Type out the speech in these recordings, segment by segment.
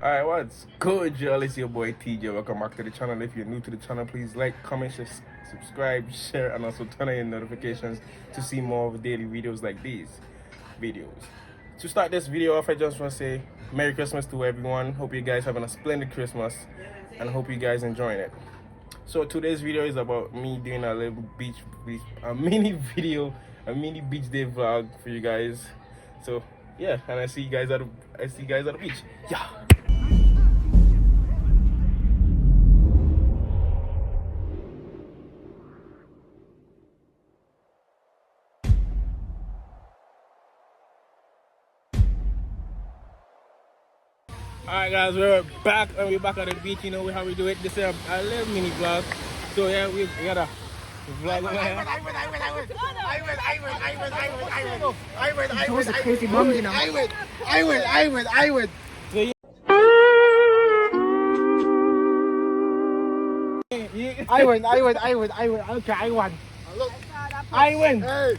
Alright, what's good, y'all? It's your boy TJ. Welcome back to the channel. If you're new to the channel, please like, comment, subscribe, share, and also turn on your notifications to see more of daily videos like these videos. To start this video off, I just want to say Merry Christmas to everyone. Hope you guys having a splendid Christmas and hope you guys enjoying it. So today's video is about me doing a little a mini beach day vlog for you guys. So yeah, and I see you guys at the beach. Yeah. Alright guys, we're back and we're back at the beach. You know how we do it. This is a little mini vlog. So yeah, we got a vlog over here. I was a crazy mom, you know. I win. So, yeah. Okay, I won. Look, I win. hey,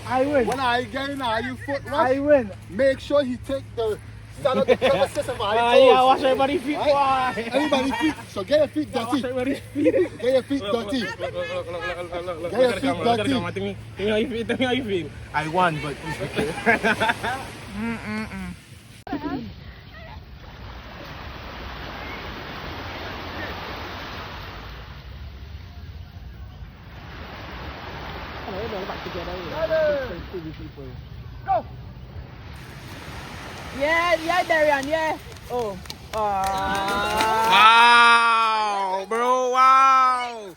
I win. when I get in, you foot rush. I win. Make sure he take the stand up the camera system for Yeah, wash everybody's feet. Right? Everybody's feet. So get your feet Wash dirty. everybody's feet. Get your feet dirty. Look. Get your feet Look at the dirty. camera. Tell me how you feel. Tell me how you feel. I won, but it's okay. Go. Yeah, Darian, yeah. Oh. Wow, bro, wow.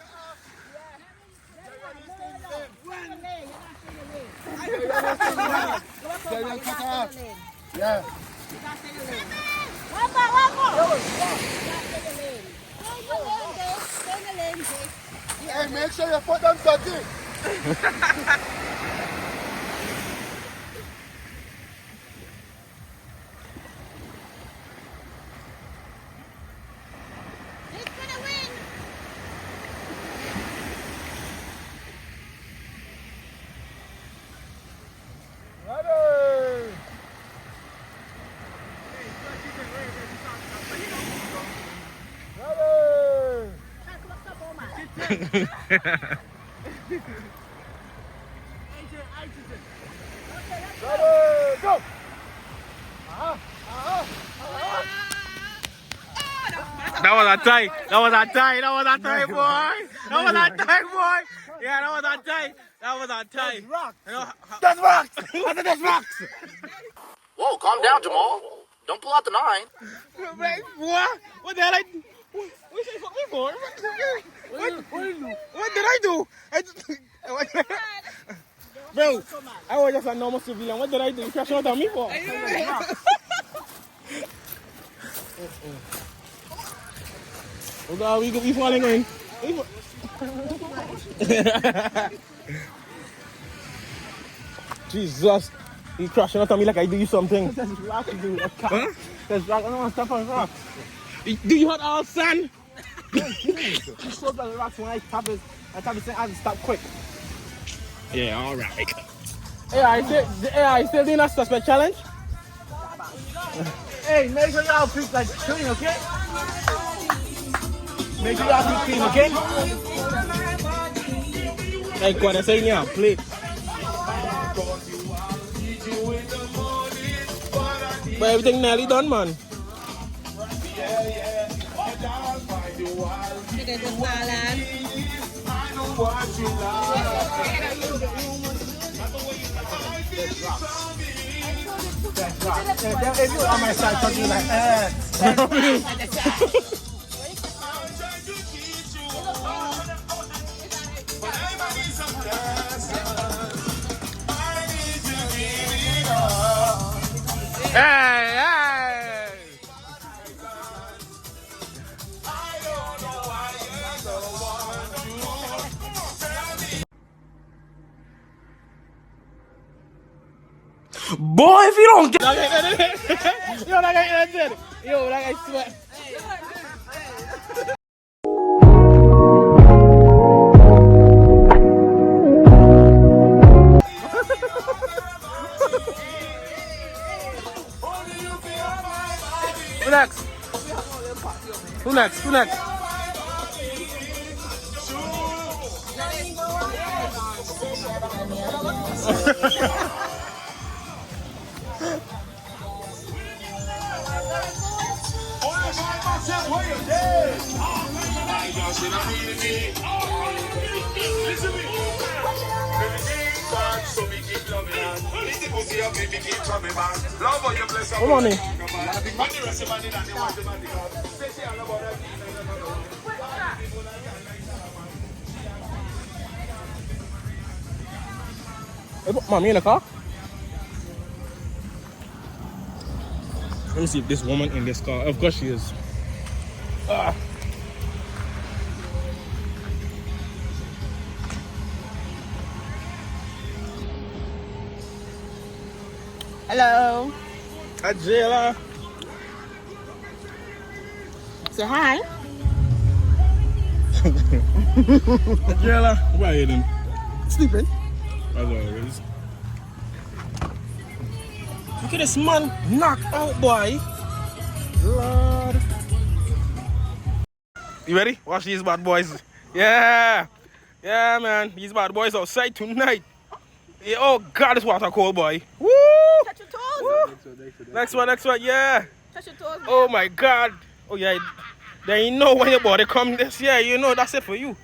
Yeah. One more. Hey, make sure your foot them dirty. Ready. Ready, go! That was a tie, boy. That was a tie, boy. Yeah, that was a tie. That's rocks! That's rocks. Whoa, calm down, Jamal. Don't pull out the 9. What the hell I do? What you say fuck me for? What did I do? Bro, I was just a normal civilian. What did I do? You crashed out on me for? Oh God, we falling in. Jesus, you crashing out on me like I do you something. That's rock, dude. Huh? That's rock. I don't want to step on rocks. Do you have all sand? He slows down the rocks when I tap it saying I have to stop quick. Yeah, all right. I still doing that suspect challenge. Hey, make sure y'all feet like clean, okay? Make sure y'all feet clean, okay? Like what I say now, play. But everything nearly done, man. If you're on my side, talking like, Hey! Boy, if you don't get yo, that guy did. Yo, that guy sweat. next? Who next? Who next? Come on in. Hey, Mom, you in the car? Let me see if this woman in this car. Of course she is. Hello. Hi, Jayla. Say hi. Jayla, where are you then? Sleeping. As always. Look at this man knocked out, boy. Lord. You ready? Watch these bad boys. Yeah. Yeah, man. These bad boys outside tonight. Yeah, oh, God, this water cold, boy. Woo! Touch your toes. Woo! Next one, yeah. Touch your toes. Oh, my God. Oh, yeah. Then you know when your body come this, yeah, you know that's it for you.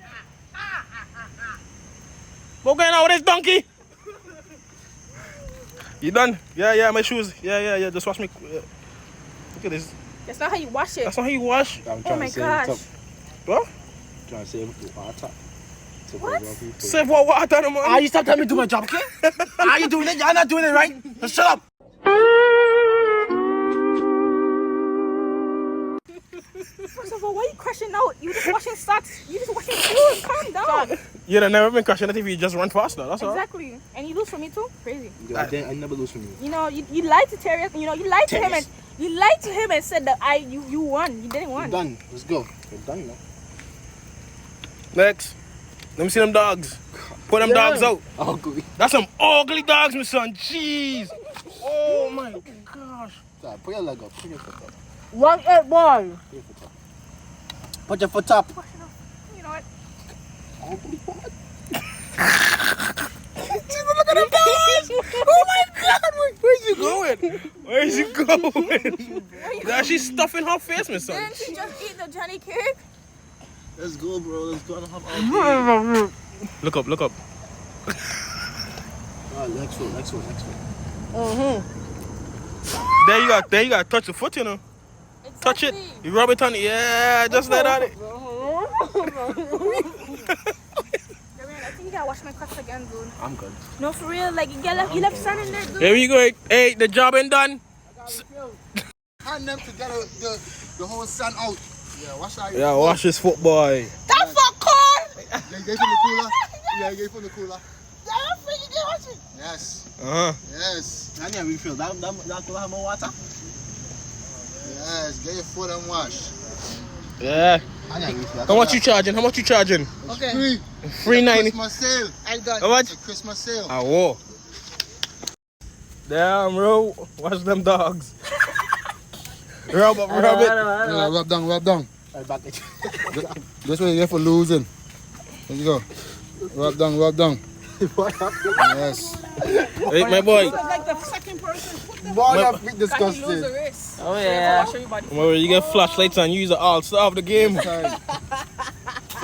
What's going on with this donkey? You done? Yeah, my shoes. Yeah. Just wash me. Look at this. That's not how you wash it. That's not how you wash. Oh my gosh. What? Trying to save the water. What? Save what water, man? Ah, you stop telling me to do my job, okay? Are you doing it? You're not doing it right. Just shut up. First of all, why are you crashing out? You just washing socks. You just washing shoes. Calm down. You'd have never been crashing it if you just run faster. That's all. Exactly. And you lose for me too? Crazy. I never lose from you. You know, you lied to Terry. You know, you lied to him and said that you won. You didn't We're win. done. Let's go. We're done now. Next. Let me see them dogs. Put them dogs out. Ugly. That's some ugly dogs, my son. Jeez. Oh my gosh. Sorry, put your leg up. Put your foot up. 1-8 boy. Put your foot up. You know what? Ugly what? Look at them dogs. Oh my God. Where's he going? Where's he going? Yeah, she's stuffing her face, my son. Didn't she just eat the Johnny cake? Let's go, bro. Let's go and have all day. Look up. Alright, next one. There you got. Touch the foot, you know. Touch it. You rub it on it. Yeah, just like that. I think you gotta wash my cuts again, dude. I'm good. No, for real. Like, you left sand in there, dude. Here we go. Hey, the job ain't done. Hand them to get the whole sun out. Yeah, wash that. Yeah, wash this foot, boy. That fuck corn! Yeah, you gave from the cooler. Yeah, you gave from the cooler. Yes. Yes. I need a refill. That cooler have more water? Yes, get your foot and wash. Yeah. I need a refill. How much you charging? It's Okay. free. $3.90. Christmas sale. I got How much? It's a Christmas sale. Ah, whoa. Damn, bro. Watch them dogs. Rub it. Yeah, rub down. Right back at you. This way you're for losing. There you go. Rub down. Yes. Hey, my boy. like the second person. Boy, My- that feet disgusting. wrist. Oh, yeah. I'll show you body. Well, you get flashlights and use the all-star of the game. Sorry.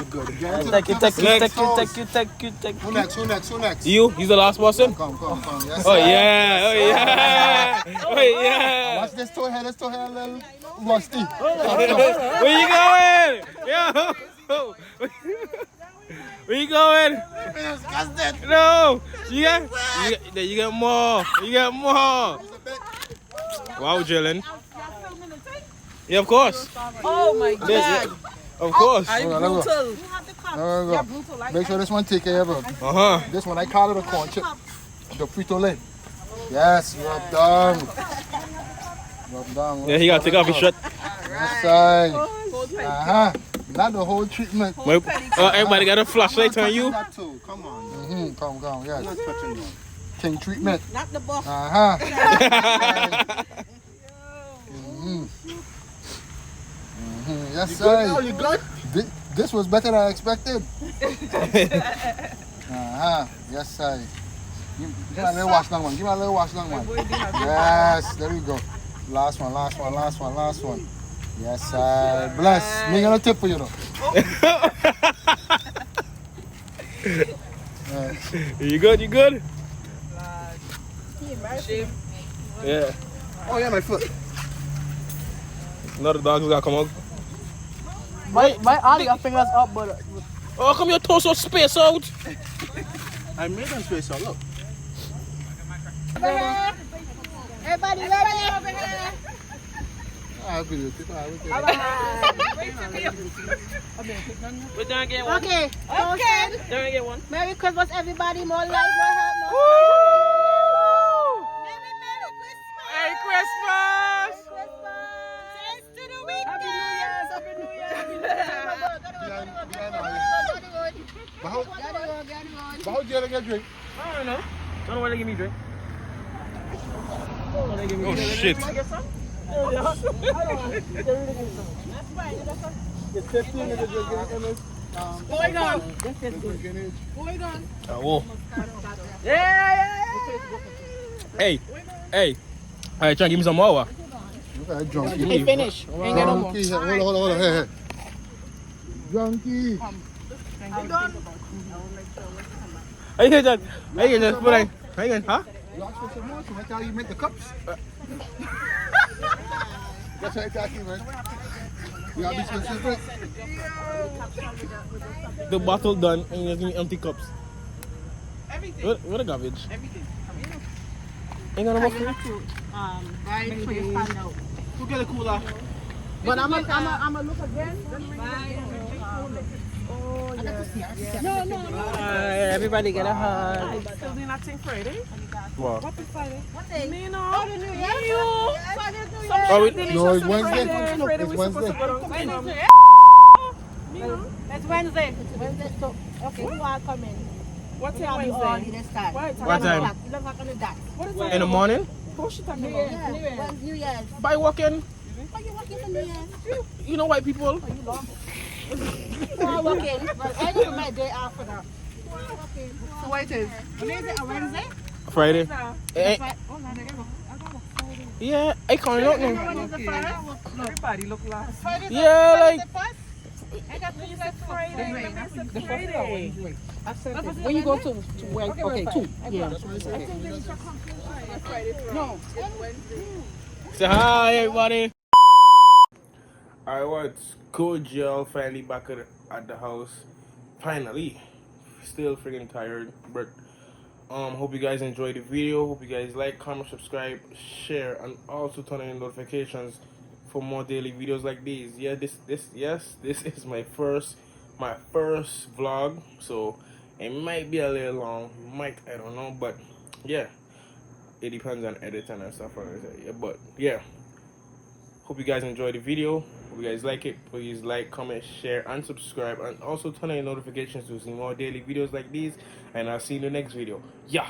Good. Take you. Who next? You? He's the last person? Come. Yes, Oh, sir. yeah. Watch this toe hair a little rusty. Where you going? Yo. Where you going? Disgusting. No. You get more. Wow, Jalen. Yeah, of course. Oh my Yes, yeah. Of course. Are you Hold on, brutal? There we go. Brutal like Make sure this one take care of it. Uh-huh. This one, I call it a corn chip. The Frito Lay. Yes, rub down. Yeah, he gotta take off his shirt. Yes, sir. Not the whole treatment. Everybody got a flashlight on you. That too. Come on. Come. Yes. Not touching you. King treatment. Not the boss. Yes, sir. You good? This was better than I expected. Yes, sir. Give me a little wash down one. Give me a little wash down one. Yes, there we go. Last one. Yes, sir. Bless. Me gonna tip for you though. You good? Yeah. Oh yeah, my foot. Another dog's gotta come out. My all your fingers up, but Oh, come your toes so space out. I made them space out. Look. Everybody ready? Over here. I'll be with you. we're gonna get one. Okay. We're gonna get one. Merry Christmas, everybody. More life, more health, more Merry Christmas! Cheers to the weekend. How do you get drink? I don't know. Don't want to give me a drink. Oh shit. It's 15 minutes. Going on. Oh. Hey. Alright, try and give me some more. Okay, drunk. Hey, finish. Ain't get no more. Drunkie. Hold on. Hey. Drunkie. How you get that? How you get that? Huh? You asked for some more, so that's how you make the cups. That's what I'm talking, man. You gotta be specific. The bottle done and you just give me empty cups. Everything. What a garbage. Everything. Ain't got no more food? Who get a cooler? But I'm a look again. Everybody get a hug. Still doing nothing Friday? What? What day? Me no. Oh, the New Year. Oh, No, it's Wednesday. Friday, It's we supposed to Wednesday. go down. It's Wednesday. So, okay, who are coming? What time All Wednesday? this time. What What time? time? 11 o'clock on the dot. What is In the morning? Who she talking New about? Year's. New Year's. By walking. Why you working for New Year's? You know white people. You are working. But I know my day after that. So what it is? When is it? A Wednesday? Friday. Eh, Oh, no, I got yeah, I can't look now. When is the first? Everybody look last. Friday the Yeah, like I got to use Friday. The Friday. when you go to where? Okay, 2. Yeah. No. say hi everybody. I was Coach Gel finally back at the house. Finally. Still freaking tired, but hope you guys enjoyed the video. Hope you guys like, comment, subscribe, share, and also turn on notifications for more daily videos like these. Yeah, this is my first vlog, so it might be a little long, I don't know, but yeah, it depends on editing and stuff like that. Yeah, but yeah, hope you guys enjoyed the video. Hope you guys like it. Please like, comment, share, and subscribe, and also turn on your notifications to see more daily videos like these. And I'll see you in the next video. Yeah.